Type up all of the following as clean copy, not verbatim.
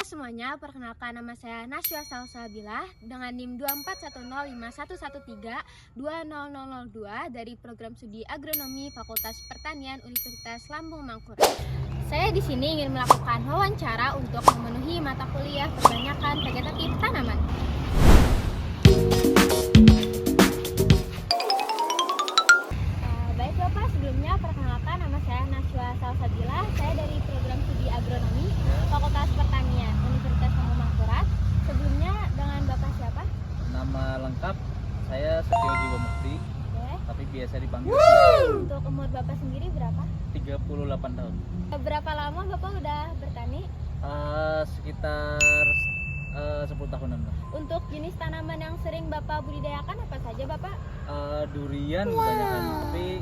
semuanya, perkenalkan nama saya Nasya Salsabila dengan NIM 2410511320002 dari program studi agronomi Fakultas Pertanian Universitas Lambung Mangkurat. Saya di sini ingin melakukan wawancara untuk memenuhi mata kuliah perbanyakan vegetatif tanaman. Baik Bapak, sebelumnya perkenalkan nama saya Nasya Salsabila. Saya dari program studi agronomi Fakultas Pertanian Universitas Lambung Mangkurat. Sebelumnya dengan Bapak siapa? Nama lengkap saya Setio Jiwa Mukti, tapi biasa dipanggil Untuk umur Bapak sendiri berapa? 38 tahun. Berapa lama Bapak udah bertani? Sekitar 10 tahunan lah. Untuk jenis tanaman yang sering Bapak budidayakan apa saja Bapak? Durian kebanyakan, tapi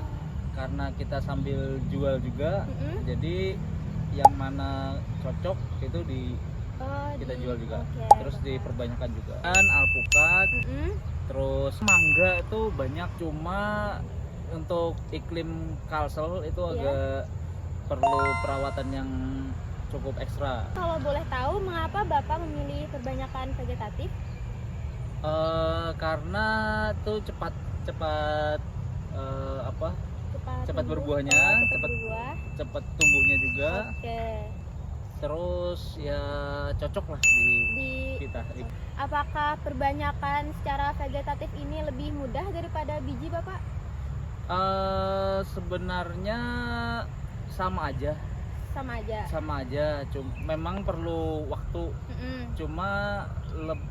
karena kita sambil jual juga, jadi yang mana cocok itu kita jual juga. Terus diperbanyakan juga. Dan alpukat, terus mangga itu banyak, cuma untuk iklim Kalsel itu agak perlu perawatan yang cukup ekstra. Kalau boleh tahu mengapa Bapak memilih perbanyakan vegetatif? Karena tuh cepat berbuahnya, cepat tumbuhnya juga. Terus ya cocok lah di kita. Apakah perbanyakan secara vegetatif ini lebih mudah daripada biji Bapak? Sebenarnya sama aja. Memang perlu waktu. Cuma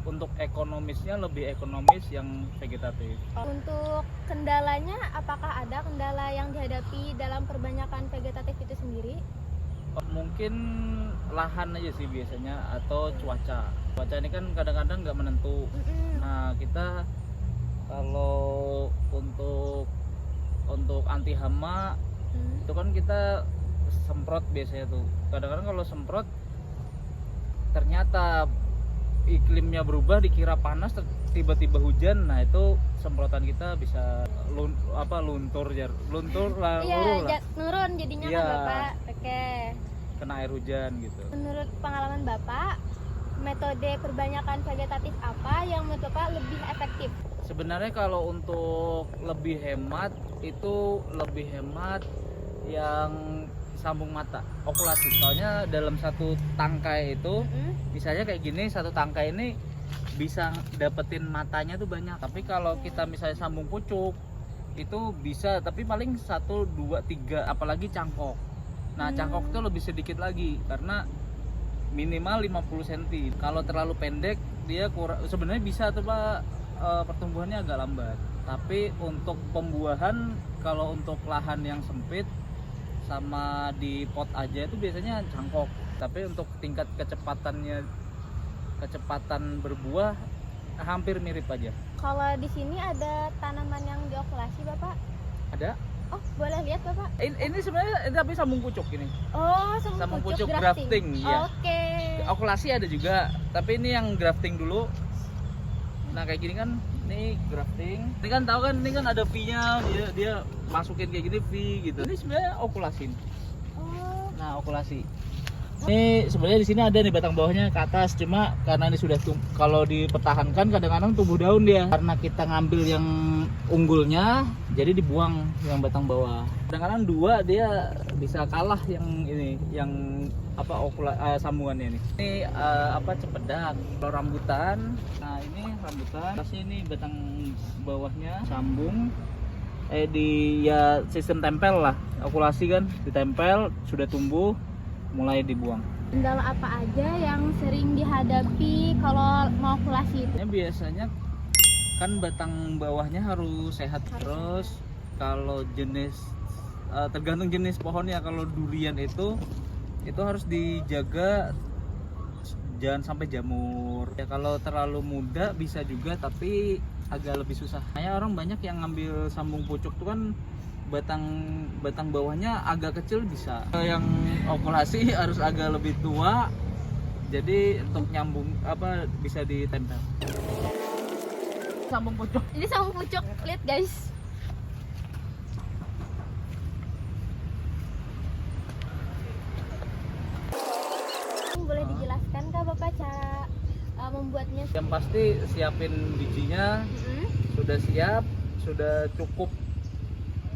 untuk ekonomisnya lebih ekonomis yang vegetatif. Untuk kendalanya, apakah ada kendala yang dihadapi dalam perbanyakan vegetatif itu sendiri? Mungkin lahan aja sih biasanya, atau cuaca. Cuaca ini kan kadang-kadang nggak menentu. Nah, kita kalau untuk anti hama itu kan kita semprot biasanya tuh. Kadang-kadang kalau semprot ternyata iklimnya berubah, dikira panas tiba-tiba hujan. Nah, itu semprotan kita bisa luntur lah. Nurun jadinya kan Bapak. Kena air hujan gitu. Menurut pengalaman Bapak, metode perbanyakan vegetatif apa yang menurut Bapak lebih efektif? Sebenarnya kalau untuk lebih hemat, itu lebih hemat yang sambung mata, okulasi. Soalnya dalam satu tangkai itu, misalnya kayak gini, satu tangkai ini bisa dapetin matanya tuh banyak. Tapi kalau kita misalnya sambung pucuk, itu bisa, tapi paling 1, 2, 3, apalagi cangkok. Nah, cangkok itu lebih sedikit lagi karena minimal 50 cm. Kalau terlalu pendek, dia kurang. Sebenarnya bisa tuh Pak, pertumbuhannya agak lambat. Tapi untuk pembuahan, kalau untuk lahan yang sempit sama di pot aja itu biasanya cangkok. Tapi untuk tingkat kecepatan berbuah hampir mirip aja. Kalau di sini ada tanaman yang diokulasi Bapak? Ada. Oh, boleh lihat Bapak? Ini sebenarnya tapi sambung pucuk ini. Oh, sambung pucuk grafting ya. Okulasi ada juga, tapi ini yang grafting dulu. Nah, kayak gini kan, ini grafting. Ini kan tahu kan, ini kan ada V-nya, dia masukin kayak gini V gitu. Ini sebenarnya okulasi. Nah, okulasi. Ini sebenarnya di sini ada nih batang bawahnya ke atas, cuma karena ini sudah kalau dipertahankan kadang-kadang tumbuh daun dia. Karena kita ngambil yang unggulnya, jadi dibuang yang batang bawah. Kadang-kadang dua dia bisa kalah yang ini, yang sambungannya ini. Ini cepedak. Kalau rambutan, nah ini rambutan. Atasnya ini batang bawahnya sambung. Sistem tempel lah, okulasi kan, ditempel, sudah tumbuh, mulai dibuang. Kendala apa aja yang sering dihadapi kalau mau okulasi itu? Biasanya kan batang bawahnya harus sehat. Terus kalau jenis tergantung jenis pohonnya. Kalau durian itu harus dijaga jangan sampai jamur. Ya kalau terlalu muda bisa juga, tapi agak lebih susah. Kayak orang banyak yang ngambil sambung pucuk tuh kan batang bawahnya agak kecil bisa. Yang okulasi harus agak lebih tua, jadi untuk nyambung bisa ditempel. Sambung pucuk. Ini sambung pucuk, lihat guys. Boleh dijelaskan Kak Bapak buatnya? Yang pasti siapin bijinya, Mm-mm. sudah siap, sudah cukup,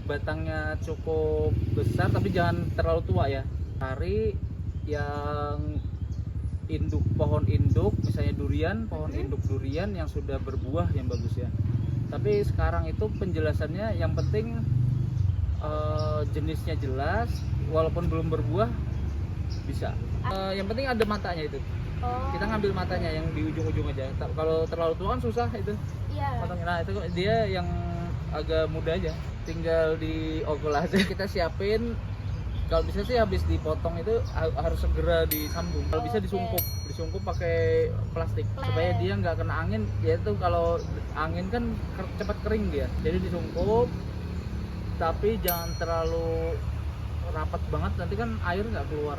batangnya cukup besar tapi jangan terlalu tua ya. Cari yang pohon induk, misalnya durian, pohon induk durian yang sudah berbuah yang bagus ya. Tapi sekarang itu penjelasannya yang penting jenisnya jelas, walaupun belum berbuah bisa. Yang penting ada matanya itu. Oh. Kita ngambil matanya yang di ujung-ujung aja. Kalau terlalu tua kan susah itu. Iya. Matangnya. Nah itu dia yang agak muda aja, tinggal diogol aja. Kita siapin. Kalau bisa sih habis dipotong itu harus segera disambung. Kalau bisa disungkup pakai plastik supaya dia nggak kena angin. Ya itu kalau angin kan cepat kering dia. Jadi disungkup, tapi jangan terlalu rapat banget, nanti kan air nggak keluar.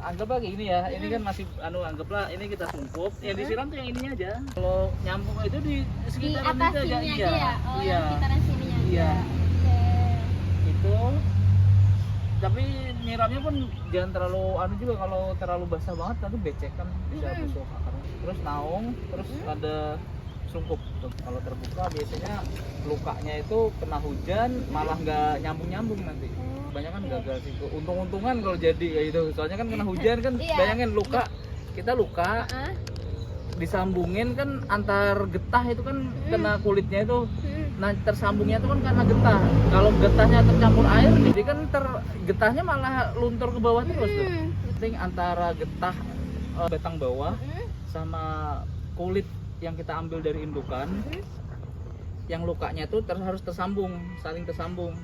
Anggaplah kayak gini ya, ini kan masih anggaplah ini kita sungkup, yang disiram tuh yang ininya aja. Kalau nyambung itu di Di sekitaran atas itu aja. sini Iya. aja ya? Oh, Iya. yang sekitaran sininya aja. Iya. Oke. Itu tapi nyiramnya pun jangan terlalu juga, kalau terlalu basah banget nanti becek kan bisa busuk akarnya. Terus naung, terus ada sungkup. Kalau terbuka biasanya lukanya itu kena hujan malah nggak nyambung nanti. Banyak kan gagal sih. Untung-untungan kalau jadi ya itu, soalnya kan kena hujan kan. Iya. Bayangin kita luka disambungin kan antar getah itu kan kena kulitnya itu. Nah tersambungnya itu kan karena getah. Kalau getahnya tercampur air, jadi kan getahnya malah luntur ke bawah terus tuh. Penting antara getah batang bawah sama kulit yang kita ambil dari indukan, yang lukanya itu harus tersambung, saling tersambung.